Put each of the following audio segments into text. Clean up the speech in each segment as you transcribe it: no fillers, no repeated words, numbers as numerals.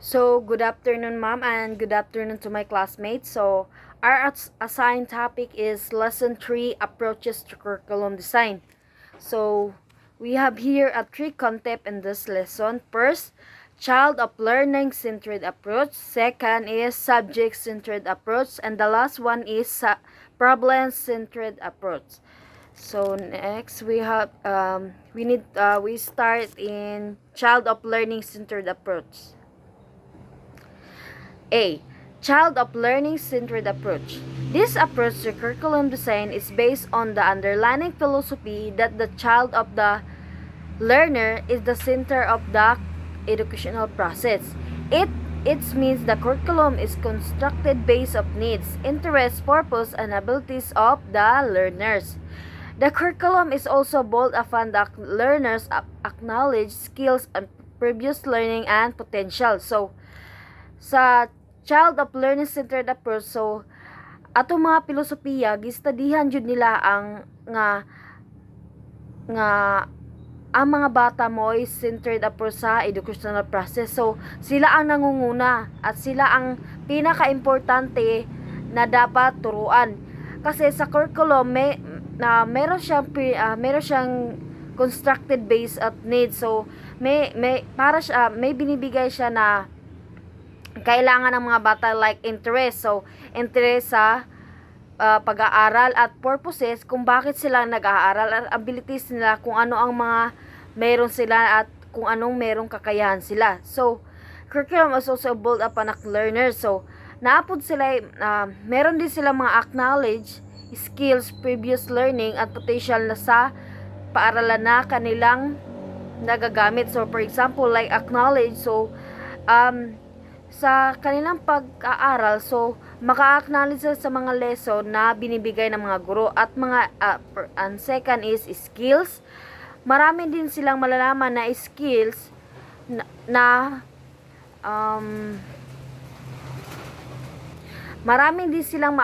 So, good afternoon, ma'am, and good afternoon to my classmates. So, our assigned topic is Lesson 3, Approaches to Curriculum Design. So, we have here a three concepts in this lesson. First, child of learning-centered approach. Second is subject-centered approach. And the last one is problem-centered approach. So next we have we start in child of learning centered approach. A. Child of learning-centered approach. This approach to curriculum design is based on the underlying philosophy that the child of the learner is the center of the educational process. It means the curriculum is constructed based on needs, interests, purpose, and abilities of the learners. The curriculum is also built upon the learners' acknowledged skills and previous learning and potential. So, sa child of learning centered approach, so ato mga pilosopiya gistadihan jud nila ang nga ang mga bata mo ay centered approach sa educational process. So sila ang nangunguna at sila ang pinaka-importante na dapat turuan, kasi sa curriculum meron siyang constructed based at needs. So may binibigay siya na kailangan ng mga bata like interest. So, interest sa pag-aaral at purposes kung bakit sila nag-aaral at abilities nila kung ano ang mga meron sila at kung anong merong kakayahan sila. So, curriculum is also built upon learners. So, naapod sila, meron din sila mga acknowledge skills, previous learning at potential na sa paaralan na kanilang nagagamit. So, for example, like acknowledge, so, sa kanilang pag-aaral, so maka-acknowledge sa mga lesson na binibigay ng mga guro at mga and second is skills. Marami din silang malalaman na skills marami din silang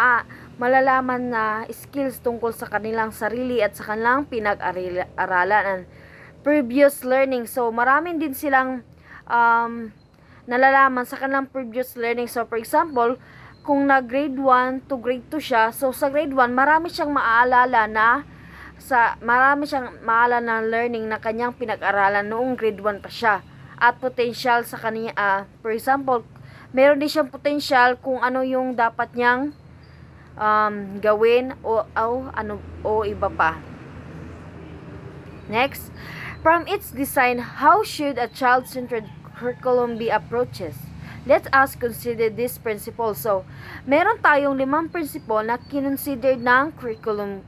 malalaman na skills tungkol sa kanilang sarili at sa kanilang pinag-aralan and previous learning. So marami din silang nalalaman sa kanilang previous learning. So, for example, kung na grade 1 to grade 2 siya, so sa grade 1, marami siyang maaalala na learning na kanyang pinag-aralan noong grade 1 pa siya. At potential sa kanya, for example, meron din siyang potential kung ano yung dapat niyang gawin o iba pa. Next, from its design, how should a child-centered curriculum be approaches? Let us consider this principle. So, meron tayong 5 principle na kinonsider ng curriculum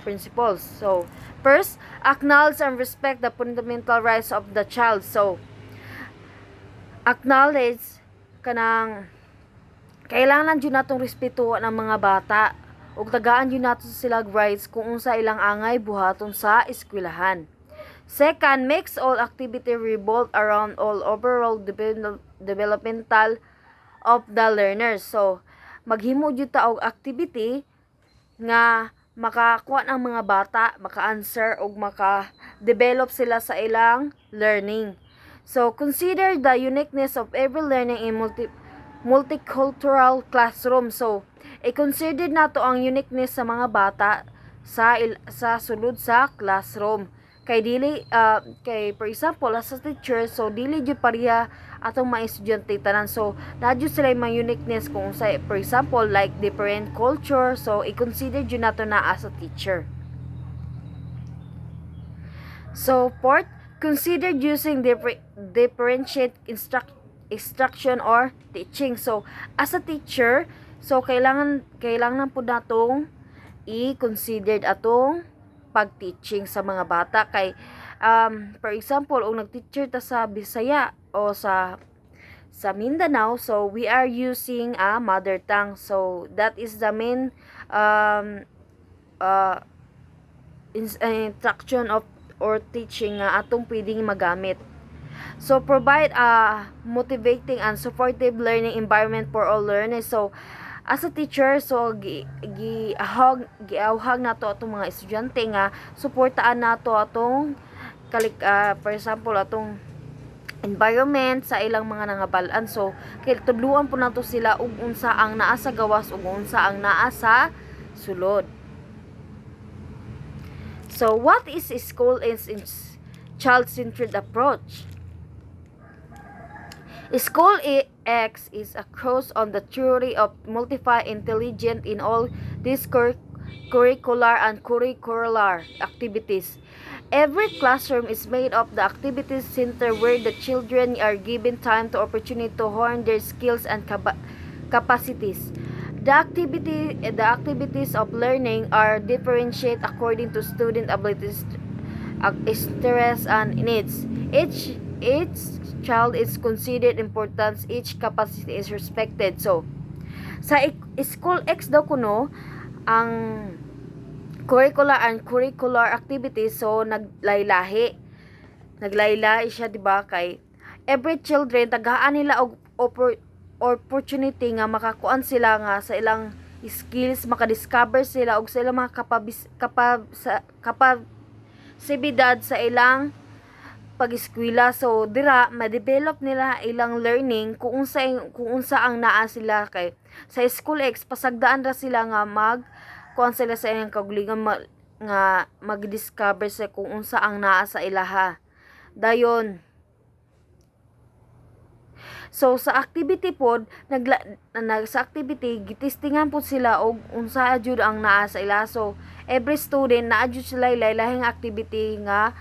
principles. So, first, acknowledge and respect the fundamental rights of the child. So, acknowledge kanang kailangan jud natong respetuhan ang mga bata ug tagaan jud nato sila rights kung unsa ilang angay buhaton sa eskwelahan. Second, makes all activity revolve around all overall developmental of the learners. So, maghimo jud ta og activity nga makakuha ang mga bata, maka-answer og maka-develop sila sa ilang learning. So, consider the uniqueness of every learning in multicultural classroom. So, i-consider nato ang uniqueness sa mga bata sa sulod sa classroom. Kay for example as a teacher, so dili jud pareha atong mga estudyante tanan. So nadyo sila mga uniqueness kung sa for example like different culture, so i-consider jud nato na as a teacher. So fourth, consider using differentiate instruction or teaching. So as a teacher, so kailangan po natong i-consider atong pag-teaching sa mga bata. Kay for example, kung nag-teacher ta sa Bisaya o sa Mindanao, so we are using a mother tongue. So that is the main instruction of or teaching nga atong pwedeng magamit. So provide a motivating and supportive learning environment for all learners. So as a teacher, so giawhag nato atong mga estudyante nga suportaan nato atong for example atong environment sa ilang mga nangabalan. So kay tudluan po nato sila ug unsa ang naa sa gawas ug unsa ang naa sa sulod. So what is school is in child-centered approach? School X is a cross on the theory of multiply intelligent in all these curricular and curricular activities. Every classroom is made of the activities center where the children are given time to opportunity to hone their skills and capacities. The activities of learning are differentiated according to student abilities, interests, and needs. Each child is considered important, each capacity is respected. So, sa School X daw kuno, ang curricular and curricular activities, so naglaylahi siya, diba, kay every children tagaan nila og opportunity nga makakuan sila nga sa ilang skills, makadiscover sila og sa ilang mga kapasibidad sa ilang pag-eskwela. So dira ma-develop nila ilang learning kung unsa ang naa sila. Kay sa School X pasagdaan ra sila nga kuan sila sa ilang kaugalingon nga mag-discover sa kung unsa ang naa sa ilaha dayon. So sa activity pod sa activity gitistingan pod sila og unsa jud ang naa sa ila. So every student naa jud sila lain-lahing activity nga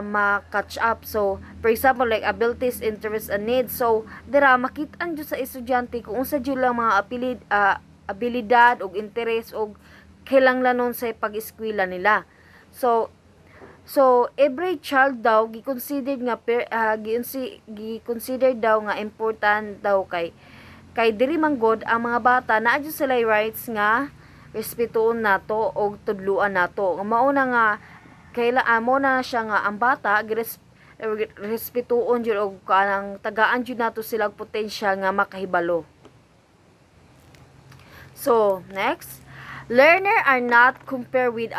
ma-catch up. So for example like abilities, interests, and needs. So dira makit-an jud sa estudyante kung unsa jud lang mga abilidad og interes og kinahanglanon sa pag-eskwela nila. So every child daw gi-consider daw nga important daw kay diri man god ang mga bata naa jud sila rights nga respetuon nato og tudluan nato. Mauna nga amo na siya nga ang bata respetuon jud og kanang tagaan jud nato sila potensyal nga makahibalo. So next, learner are not compared with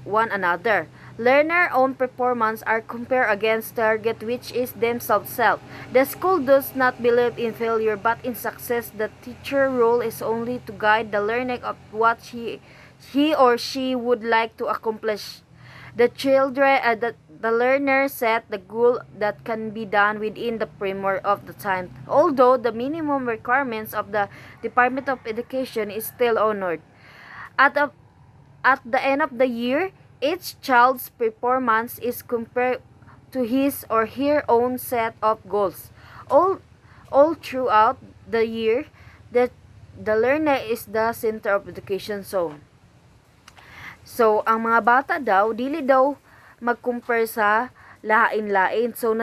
one another. Learner own performance are compared against target which is themselves self. The school does not believe in failure but in success. The teacher role is only to guide the learner of what he or she would like to accomplish. The learner set the goal that can be done within the framework of the time. Although the minimum requirements of the Department of Education is still honored. At the end of the year, each child's performance is compared to his or her own set of goals. All throughout the year, the learner is the center of education. So ang mga bata daw dili daw mag-compare sa lain-lain. So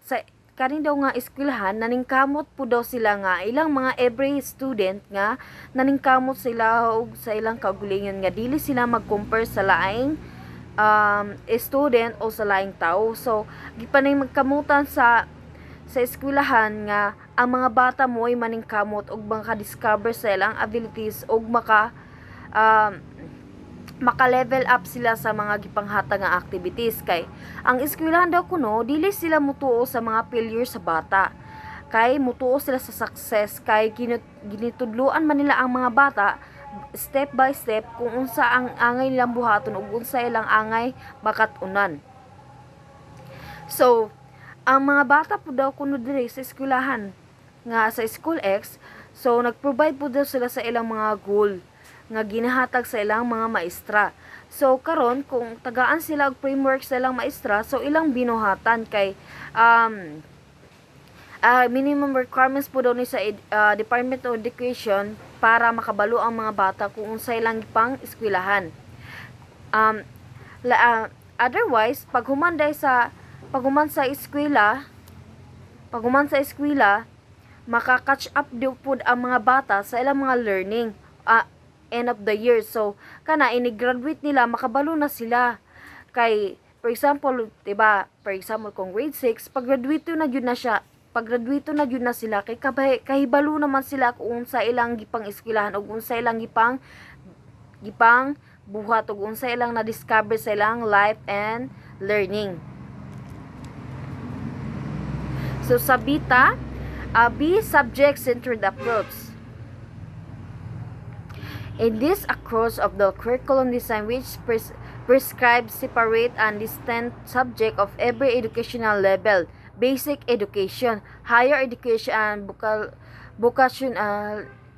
sa kaning daw nga eskwelahan naningkamot po daw sila nga ilang mga every student nga naningkamot sila og sa ilang kaugalingon nga dili sila mag-compare sa laing student o sa laing tao. So gipanay magkamutan sa eskwelahan nga ang mga bata mo ay maningkamot og maka-discover sa ilang abilities og maka-level up sila sa mga gipanghatag nga activities. Kay ang eskwelahan daw kuno dili sila mutuo sa mga failure sa bata, kay mutuo sila sa success. Kay ginitudluan man nila ang mga bata step by step kung unsa ang angay nilang buhaton ug unsa ilang angay makatunan. So ang mga bata po daw kuno diri sa eskwelahan nga sa School X, so nag-provide po daw sila sa ilang mga goal nga ginahatag sa ilang mga maestra. So karon kung tagaan sila og framework sa ilang maestra, so ilang binuhatan kay minimum requirements po daw ni sa Department of Education para makabalo ang mga bata kung unsa ilang gipang eskwelahan. Otherwise paghuman sa eskwela maka-catch up daw pud ang mga bata sa ilang mga learning end of the year. So kana ini-graduate nila makabalo na sila. Kay for example, diba, kung grade 6 pag-graduate na jud na sila kay kahibalo naman sila kung unsa ilang gipang eskwelahan ug unsa ilang gipang buhat ug unsa ilang na-discover sa ilang life and learning. So sa beta, B, subject-centered approach. In this approach of the curriculum design, which prescribes separate and distinct subject of every educational level, basic education, higher education, and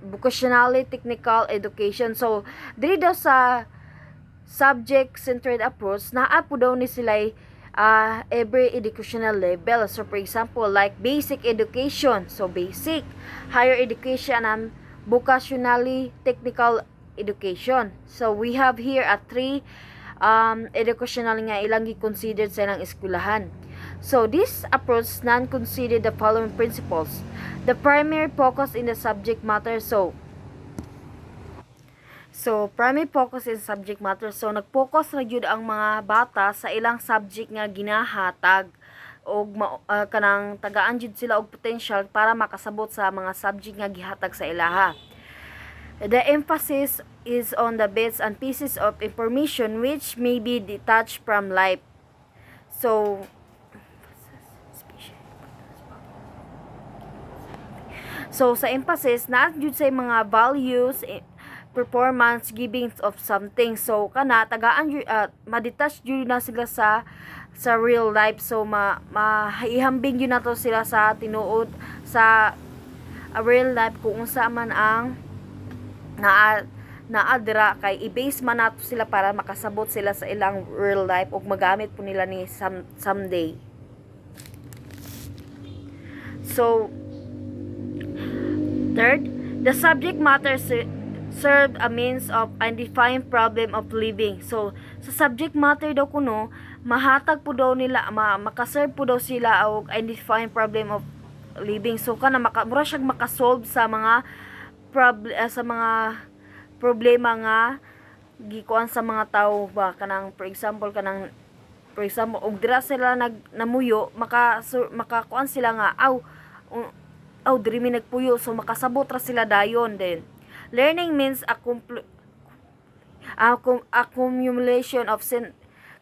vocationally technical education. So diri daw sa subject-centered approach, naa po daw ni sila every educational level. So for example, like basic education, so basic, higher education, and vocationally technical education. So we have here a three educational nga ilang gi-considered sa ilang eskwelahan. So this approach non-considered the following principles. The primary focus in the subject matter. So primary focus is subject matter. So nag-focus na jud ang mga bata sa ilang subject nga ginahatag og kanang tagaan jud sila og potential para makasabot sa mga subject nga gihatag sa ilaha. The emphasis is on the bits and pieces of information which may be detached from life. So sa emphasis na jud sa mga values, performance, giving of something. So kana tagaan ma-detach jud na sila sa real life. So mahihambing yun na to sila sa tinuod sa real life kung unsa man ang naadra kay i-base man nato sila para makasabot sila sa ilang real life ug magamit po nila ni someday. So third, the subject matter serve a means of identifying problem of living. So sa subject matter daw kuno mahatag po daw nila makaserve po daw sila og identifying problem of living. So kana mura siyang makasolve sa mga problema nga gikuan sa mga tao ba kanang for example og dira sila namuyo makakuan sila nga diri mi nagpuyo, so makasabot ra sila dayon. Then learning means accumulation of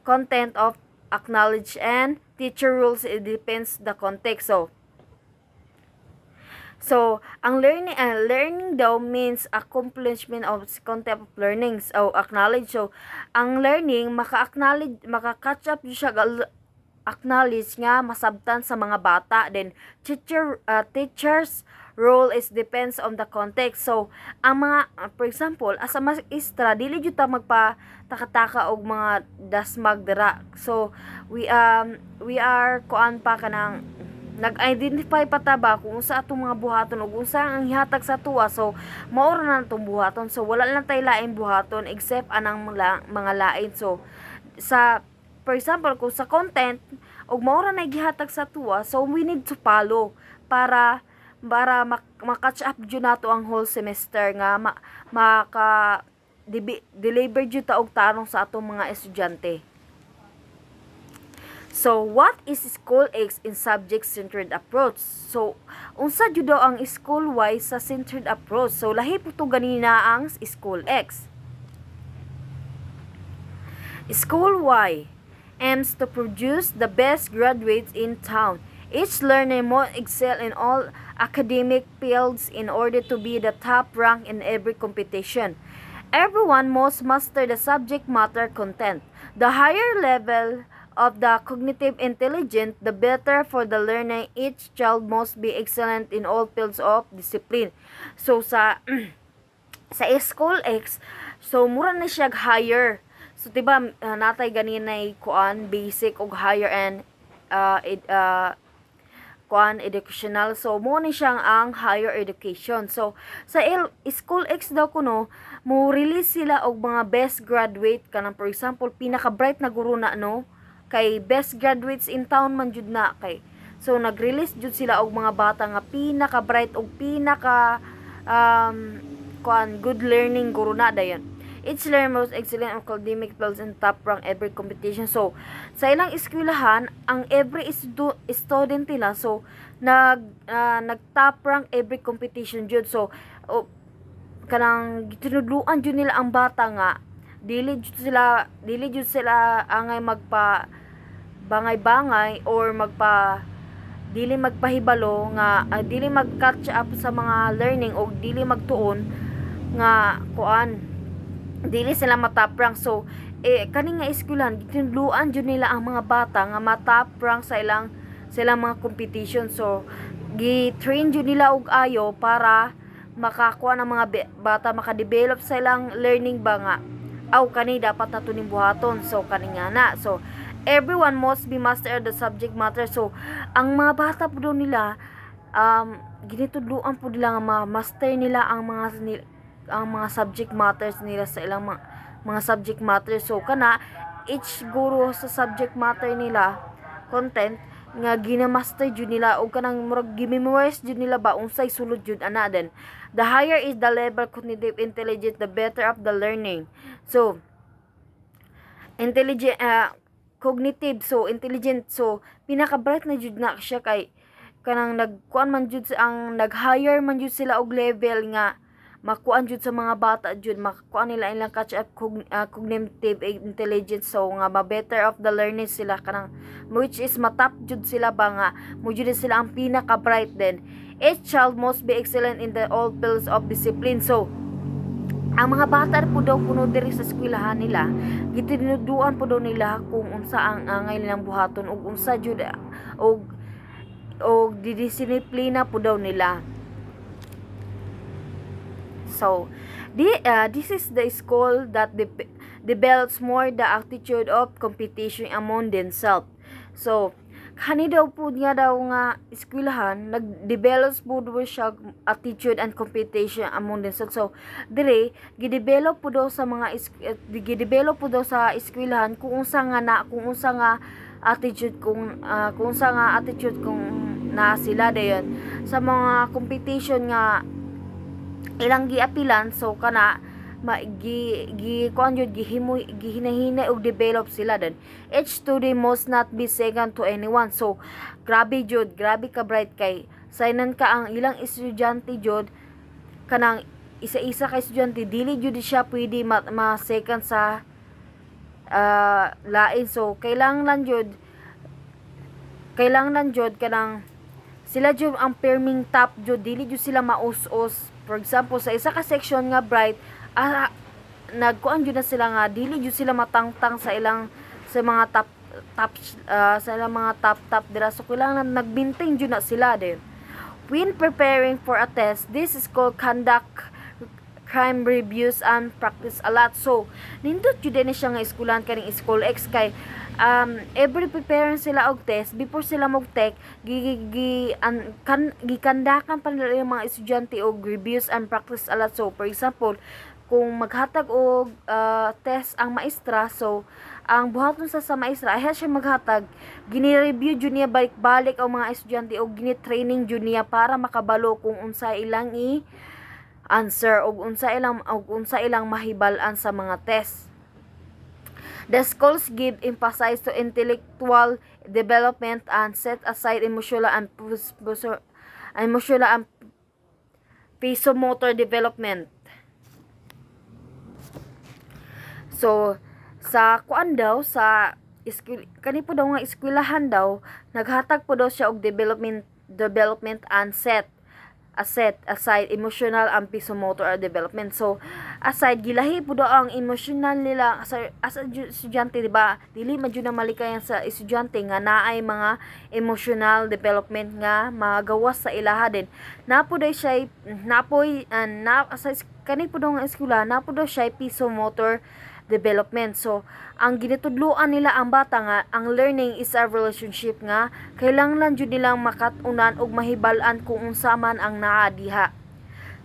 content of acknowledge and teacher rules. It depends the context. So ang learning daw means accomplishment of content of learning. So acknowledge. So ang learning maka-catch up siya acknowledge nga masabtan sa mga bata. Then teacher's role is depends on the context. So ang mga for example asa maestra dili jud ta magpatakataka og mga dasmag dira. So we are kuan pa kanang nag-identify pa ta ba kung sa atong mga buhaton ug unsa ang ihatag sa tuwa. So mao ra na natong buhaton. So wala lang tay lain buhaton except anang mga lain. So sa for example kung sa content ug mao ra na gihatag sa tuwa, so we need to follow para makatch up jud nato ang whole semester nga maka deliver jud ta og tarong sa atong mga estudyante. So what is school X in subject-centered approach? So unsa jud daw ang school Y sa centered approach? So lahi po to ganina ang school X. School Y aims to produce the best graduates in town. Each learner must excel in all academic fields in order to be the top rank in every competition. Everyone must master the subject matter content. The higher level of the cognitive intelligence, the better for the learner. Each child must be excellent in all fields of discipline. So sa school X, so mura na siya higher. So diba natay ganinay kuan basic ug higher and kuan educational. So mo ni siyang ang higher education. So sa school X daw kuno mo release sila og mga best graduate kanang for example pinaka bright na guro na kay best graduates in town man jud na kay. So nag-release jud sila og mga bata nga pinaka bright og pinaka good learning guro na dayon. Each learner most excellent in academic fields and top rank every competition. So sa ilang eskwelahan ang every student nila so nag top rank every competition jud. So kanang tinudluan jud nila ang bata nga dili jud sila angay magpa bangay-bangay or magpa dili magpahibalo nga dili mag-catch up sa mga learning o dili magtuon nga kuan dili sila matap rank. So kani nga eskwelahan gitinluan jud nila ang mga bata nga matap rank sa ilang mga competition. So gi-train jud nila og ayo para makakuha ng mga bata maka-develop sa ilang learning ba nga kani dapat nato ning buhaton. So kani nga na, so everyone must be master of the subject matter. So ang mga bata po daw nila ginitudluan po nila nga master nila ang mga subject matters nila sa ilang mga subject matter. So kana each guro sa subject matter nila content nga ginamaster jud nila o kanang murag gi-memorize jud nila ba unsay sulod jud ana. Then the higher is the level cognitive intelligence, the better of the learning. So intelligent cognitive, so intelligent, so pinaka bright na jud na siya kay kanang nagkuan man jud ang nag-higher man jud sila og level nga makuan jud sa mga bata jud makuan nila ilang catch up cognitive intelligence. So nga better of the learning sila kanang which is matap jud sila ba nga mo jud sila ang pinaka bright. Then each child must be excellent in the all fields of discipline. So ang mga bata po daw puno diri sa eskwelahan nila gitinuduan po daw nila kung unsa ang angay nilang buhaton ug unsa jud og didisiplina po daw nila. So this is the school that develops more the attitude of competition among themselves. So kani daw po niya daw nga eskwelahan nag-develop po daw siya attitude and competition among themselves. So dire gi-develop po daw sa mga gi-develop po daw sa eskwelahan kung unsa nga attitude kung na sila dayon sa mga competition nga ilang giapilan. So kana gihinahinay og develop sila. Then each student must not be second to anyone. So grabe ka bright kay saynan ka ang ilang estudyante jud kanang isa-isa ka estudyante dili jud siya pwede ma-second sa lain. So kailangan jud kanang sila jud ang perming top jud dili jud sila maus-us. For example, sa isa ka section nga bright, nagkuan jud na sila nga dili jud sila matangtang sa mga top dira. So kailangan nag-maintain jud na sila din. When preparing for a test, this is called conduct crime reviews and practice a lot. So nindot jud ni siya nga eskwelahan kaning school X kay every preparing sila og test before sila mag-take gikandakan pa nila yung mga estudyante og reviews and practice a lot. So for example, kung maghatag og test ang maestra, so ang buhaton sa maestra ay siya maghatag gini-review jud niya balik-balik ang mga estudyante og gini-training jud niya para makabalo kung unsa ilang answer og unsa ilang mahibal-an sa mga test. The schools give emphasis to intellectual development and set aside emotional and physiomotor development. So sa kuan daw sa kani po daw nga eskwelahan daw naghatag po daw siya og development and set aside emotional and physiomotor development. So aside gilahi po daw ang emotional nila as estudyante, diba dili man jud na malikayan sa estudyante nga naay mga emotional development nga magawas sa ilaha din. Napo daw siya kani po daw nga eskwela napo daw siya physiomotor development. So ang ginitudloan nila ang bata nga ang learning is a relationship nga kailangan jud nilang makatunan og mahibal-an kung unsa man ang naa diha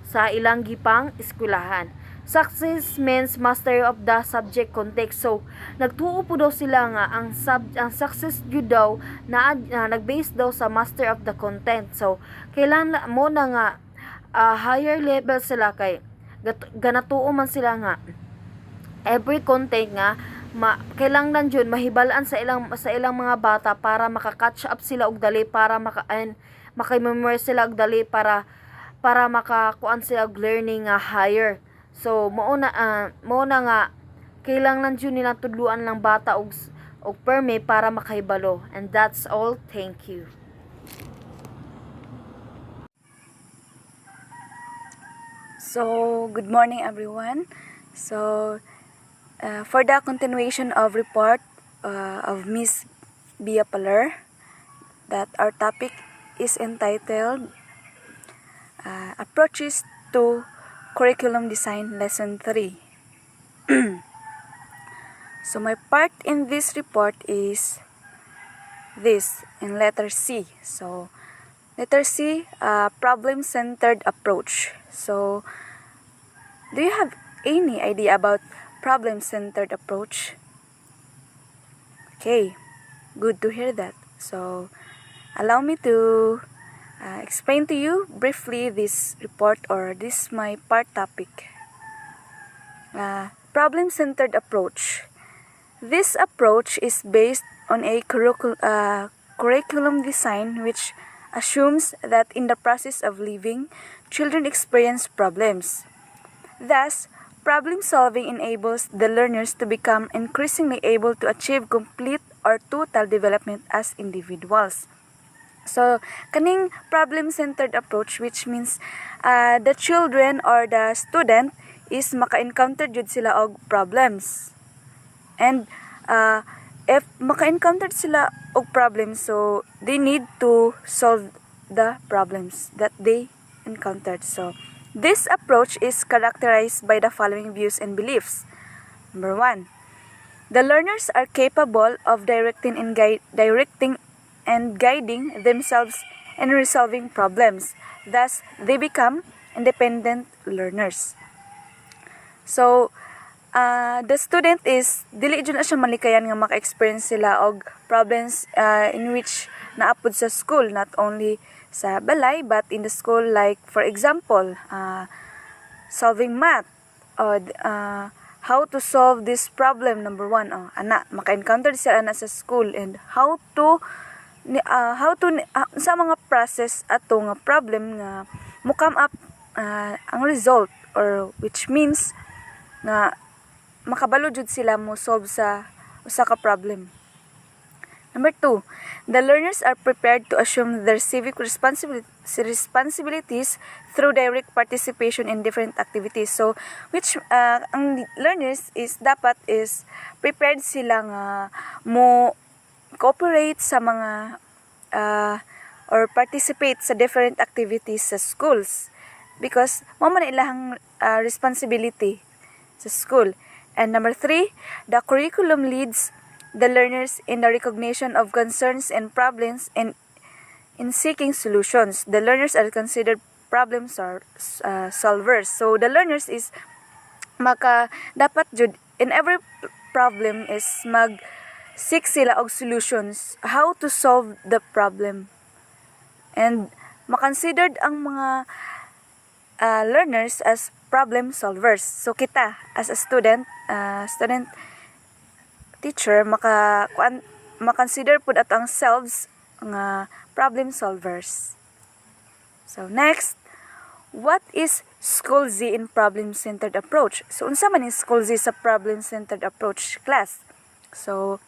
sa ilang gipang eskwelahan. Success means mastery of the subject context. So nagtuo po daw sila nga ang success jud daw na nag-base daw sa master of the content. So kailangan mo na nga higher level sila kay ganatuo man sila nga every content nga kailangan jud mahibalaan sa ilang mga bata para maka-catch up sila og dali para maka-memorize sila og dali para makakuan sila og learning nga higher. So mao na nga kailangan jud nila tudluan lang bata og perme para makahibalo. And that's all. Thank you. So, good morning everyone. So, for the continuation of report of Miss Bia Paler, that our topic is entitled Approaches to Curriculum Design Lesson 3. So, my part in this report is this in letter C. So, letter C, problem-centered approach. So, do you have any idea about problem-centered approach? Okay, good to hear that. So, allow me to explain to you briefly this report or this my part topic. Problem-centered approach. This approach is based on a curriculum design which assumes that in the process of living, children experience problems. Thus, problem solving enables the learners to become increasingly able to achieve complete or total development as individuals. So, kaning problem-centered approach, which means the children or the student is maka-encounter jud sila og problems. And if maka-encounter sila og problems, so they need to solve the problems that they encountered. So, this approach is characterized by the following views and beliefs. Number 1, the learners are capable of directing and guiding themselves in resolving problems. Thus, they become independent learners. So, the student is dili jud na siya malikayan nga maka-experience sila og problems in which naapod sa school, not only sa balay but in the school, like for example solving math or how to solve this problem. Number 1, maka-encounter sila ana sa school and how to sa mga process ato nga problem nga mo come up ang result, or which means nga makabalo jud sila mo solve sa usa ka problem. Number 2, the learners are prepared to assume their civic responsibilities through direct participation in different activities. So, which ang learners is dapat is prepared sila nga mo cooperate sa mga or participate sa different activities sa schools because mo man ilahang responsibility sa school. And number 3, the curriculum leads the learners in the recognition of concerns and problems and in seeking solutions. The learners are considered problem solvers. So the learners is dapat jud in every problem is seek sila og solutions how to solve the problem. And makonsidered ang mga learners as problem solvers. So kita as a student teacher maka-consider pud ato ang selves nga problem solvers. So next, what is School Z in problem-centered approach? So unsa man is School Z sa problem-centered approach class? So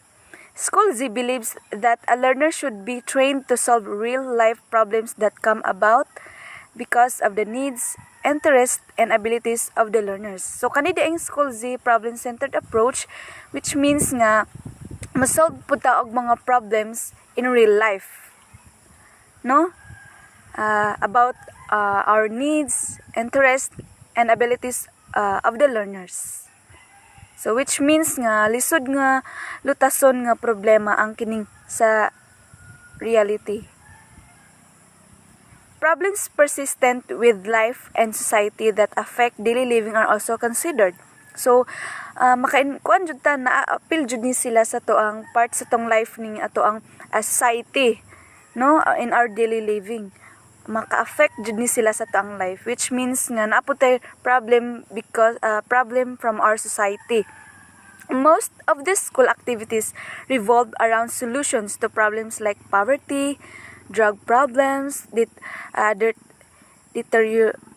School Z believes that a learner should be trained to solve real-life problems that come about because of the needs, interest, and abilities of the learners. So kanida ang School Z problem-centered approach, which means nga masolve pud ta og mga problems in real life, no? About our needs, interest, and abilities of the learners. So which means nga lisod nga lutason nga problema ang kining sa reality. Problems persistent with life and society that affect daily living are also considered. So, kuan jud ta na-appeal jud ni sila sa to ang part sa tong life ning ato ang society, no, in our daily living. Maka-affect jud ni sila sa to ang life, which means nga naapod tay problem because problem from our society. Most of these school activities revolve around solutions to problems like poverty, drug problems,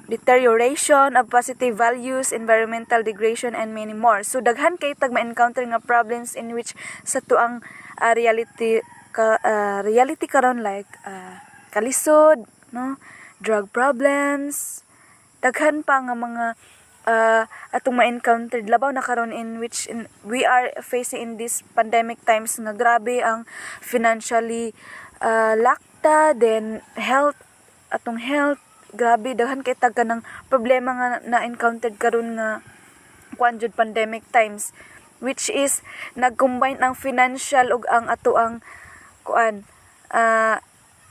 deterioration of positive values, environmental degradation, and many more. So daghan kay tag ma-encounter nga problems in which sa tuang reality karon like kalisod, no, drug problems, daghan pa nga mga atong ma-encountered labaw na karon in which we are facing in this pandemic times nga grabe ang financially lakta, then atong health grabe daghan kay tagka ng problema nga na-encountered karon nga kuan jud pandemic times, which is nag-combine ang financial ug ang ato ang kuan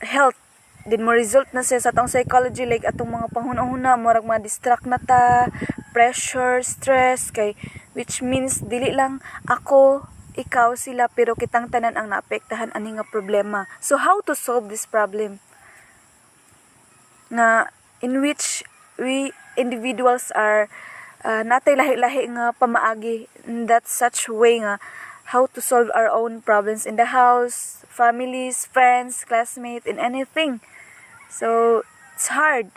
health, din mo result na siya sa atong psychology, like atong mga panghuna-huna murag ma-distract na ta, pressure, stress, kay which means dili lang ako, ikaw, sila, pero kitang tanan ang naapektahan ani nga problema. So how to solve this problem nga in which we individuals are natay lahi-lahi nga pamaagi in that such way nga how to solve our own problems in the house, families, friends, classmates, in anything. So, it's hard,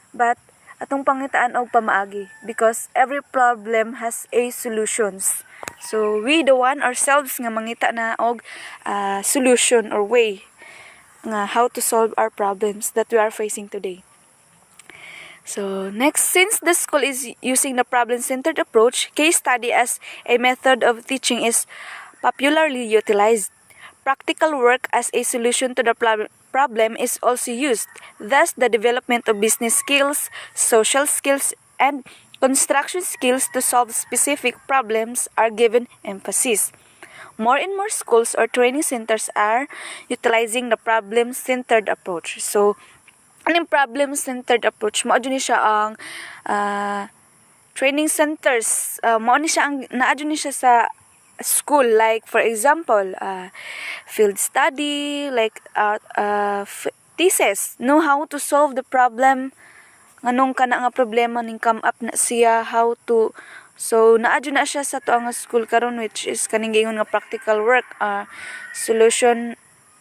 but atong pangitaan og pamaagi because every problem has a solutions. So, we the one ourselves nga mangita na og solution or way nga how to solve our problems that we are facing today. So, next, since the school is using the problem-centered approach, case study as a method of teaching is popularly utilized. Practical work as a solution to the problem is also used. Thus, the development of business skills, social skills, and construction skills to solve specific problems are given emphasis. More and more schools or training centers are utilizing the problem-centered approach. So, ang problem-centered approach, maadyo ni siya ang training centers. Naadyo ni siya sa school. Like, for example, field study, like thesis. Know how to solve the problem. Nganong ka na nga problema ning come up na siya, how to. So, naadyo na siya sa to ang school karon, which is kaning gingon nga practical work, solution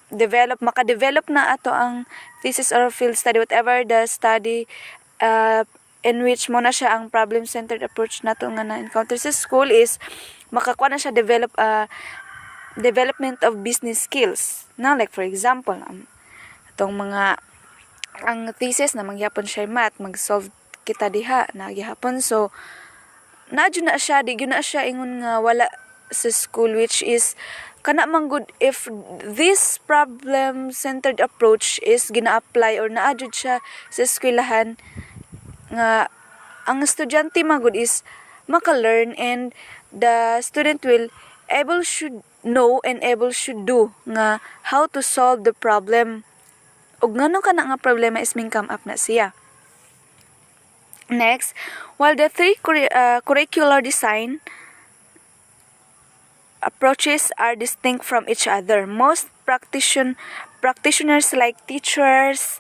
maka-develop na ato ang thesis or field study, whatever the study in which mo na siya ang problem-centered approach nato nga na-encounter sa school is makakuha na siya development of business skills. Now, like for example, atong ang thesis na magyapon siya math, mag-solve kita diha na gihapon. So, naadyo na siya, di na siya ingon nga wala sa school, which is kana man good if this problem-centered approach is gina-apply or naadjud siya sa eskwelahan nga ang estudyante magud is maka-learn and the student will should know and able should do nga how to solve the problem ug ngano kana nga problema is come up na siya. Next, while the three curricular design approaches are distinct from each other, most practitioners like teachers,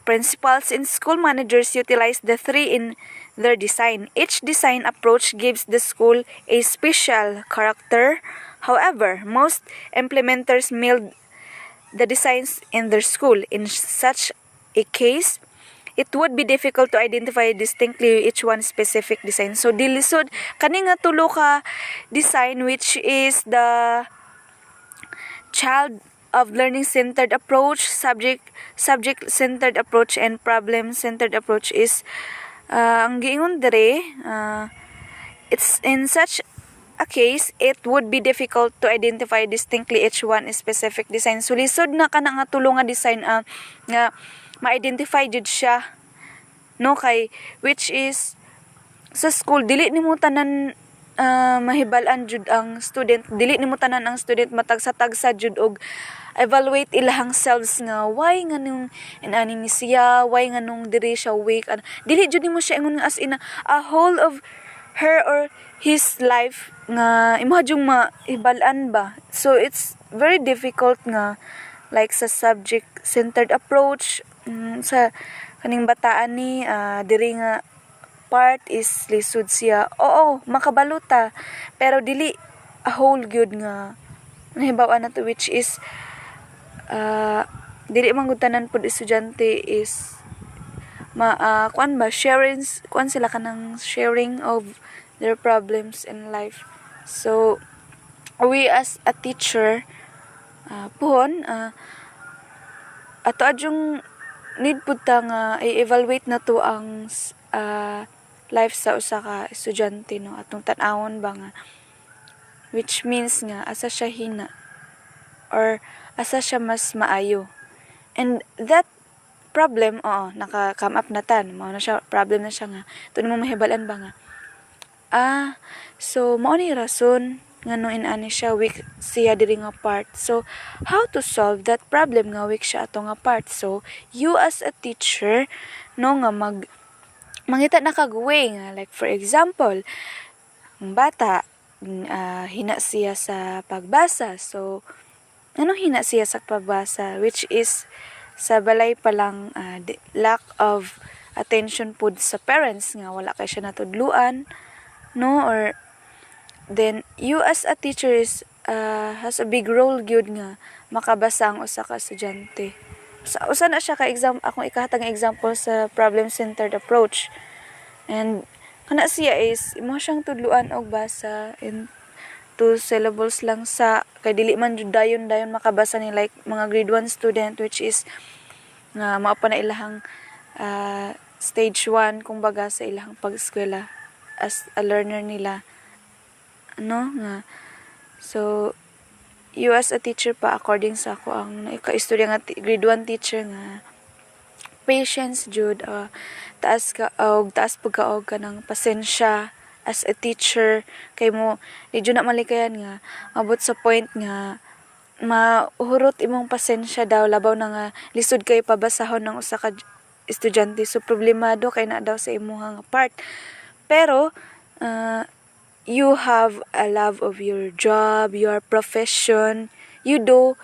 principals, and school managers utilize the three in their design. Each design approach gives the school a special character. However, most implementers meld the designs in their school. In such a case, it would be difficult to identify distinctly each one specific design. So, dilisod, kani nga tulo ka design, which is the child of learning-centered approach, subject-centered approach, and problem-centered approach is, ang giingon dere, it's in such a case, it would be difficult to identify distinctly each one specific design. So, lisod na ka na nga tulo nga design nga ma-identify jud siya, no, kay which is sa school dili nimo tanan mahibal-an jud ang student, dili nimo tanan ang student matagsa-tagsa jud og evaluate ilahang selves nga why nganong inani ni siya, why nganong diri siya weak, dili jud nimo siya ingon nga as in a whole of her or his life nga imong mahibal-an ba. So it's very difficult nga like sa subject-centered approach, sa kaning bataan ni diri nga part is lisod siya. Oo, makabaluta, pero dili a whole good nga nahibaw-an na to, which is dili man gud tanan pud estudyante is kuan sila kanang sharing of their problems in life. So we as a teacher ato adjung need pud ta nga i-evaluate na to ang life sa usa ka estudyante, no, atong tan-awon ba nga, which means nga asa siya hina or asa siya mas maayo. And that problem, naka-come up na tan, mao na siya, problem na siya nga, ito mo mahibalan ba nga, so mao ni rason nga no inani siya weak siya diri nga part. So how to solve that problem nga weak siya ato nga part? So you as a teacher, no, nga mangita na kag way nga, like for example, ang bata hina siya sa pagbasa. So anong hina siya sa pagbasa, which is sa balay pa lang lack of attention pud sa parents nga wala kay siya natudluan, no, or then you as a teacher is has a big role gyud nga makabasa ang usa ka estudyante. Usa na siya ka akong ikahatag nga example sa problem centered approach. And kana siya is imo siyang tudluan og basa in 2 syllables lang sa kay dili man jud dayon makabasa ni like mga grade 1 student, which is nga mao pa na ilahang stage 1 kumbaga sa ilahang pag-eskwela as a learner nila, ano nga. So you as a teacher pa, according sa ako ang ka-istorya nga grade 1 teacher nga patience jud, taas pagkaog ka ng pasensya as a teacher, kay mo di jud na malikayan nga abot sa point nga mahurot imong pasensya daw labaw na nga lisod kay pabasahon ng usa ka estudyante. So problemado kay na daw sa imong part, pero you have a love of your job, your profession, you do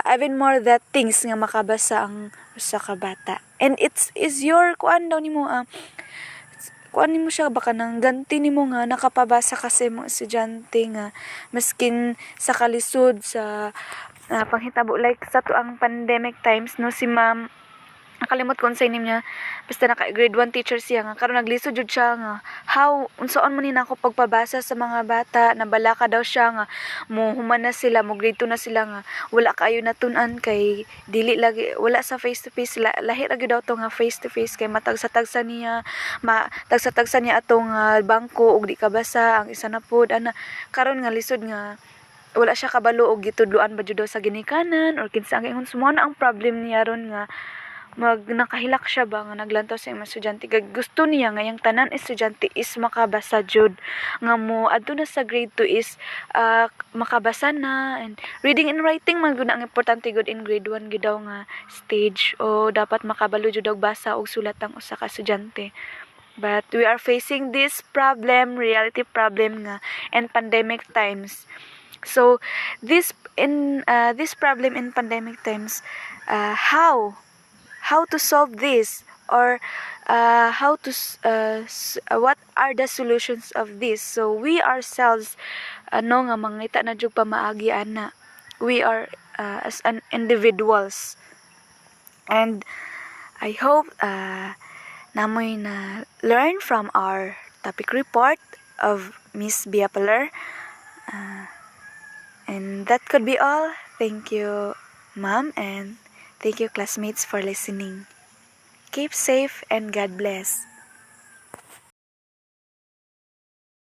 even more that things nga makabasa ang usa ka bata. And is your kuan daw nimo kuan nimo siya baka nang ganti nimo nga nakapabasa kasi mo estudyante nga maskin sa kalisod sa panghitabo like sa tuang pandemic times, no, si ma'am nakalimot ko sa inim niya, basta naka grade 1 teacher siya nga karon naglisod jud siya nga how unsaon man ni nako pagpabasa sa mga bata, nabalaka daw siya nga mo human na sila, mo grade 2 na sila nga wala kaayo natun-an kay dili lagi wala sa face to face, lahi ra gyud daw to nga face to face kay matagsa-tagsa niya atong bangko ug di kabasa ang isa na pod ana. Karon nga lisod nga wala siya kabalo og gitudloan ba jud daw sa ginikanan or kinsa ang ingon sumo na ang problem niya ron nga nakahilak siya ba nga naglantaw sa imong estudyante kay gusto niya nga yung tanan estudyante is makabasa jud nga mo adto na sa grade 2 is makabasa na, and reading and writing man gud ang importante gud in grade 1 gid daw nga stage, o dapat makabalo jud og basa og sulat ang usa ka estudyante. But we are facing this reality problem nga in pandemic times. So this problem in pandemic times, how to solve this, or what are the solutions of this? So we ourselves nga mangita na jud pamaagi ana, we are as an individuals, and I hope namoy na learn from our topic report of Miss Biapaler, and that could be all. Thank you, ma'am, and thank you, classmates, for listening. Keep safe and God bless.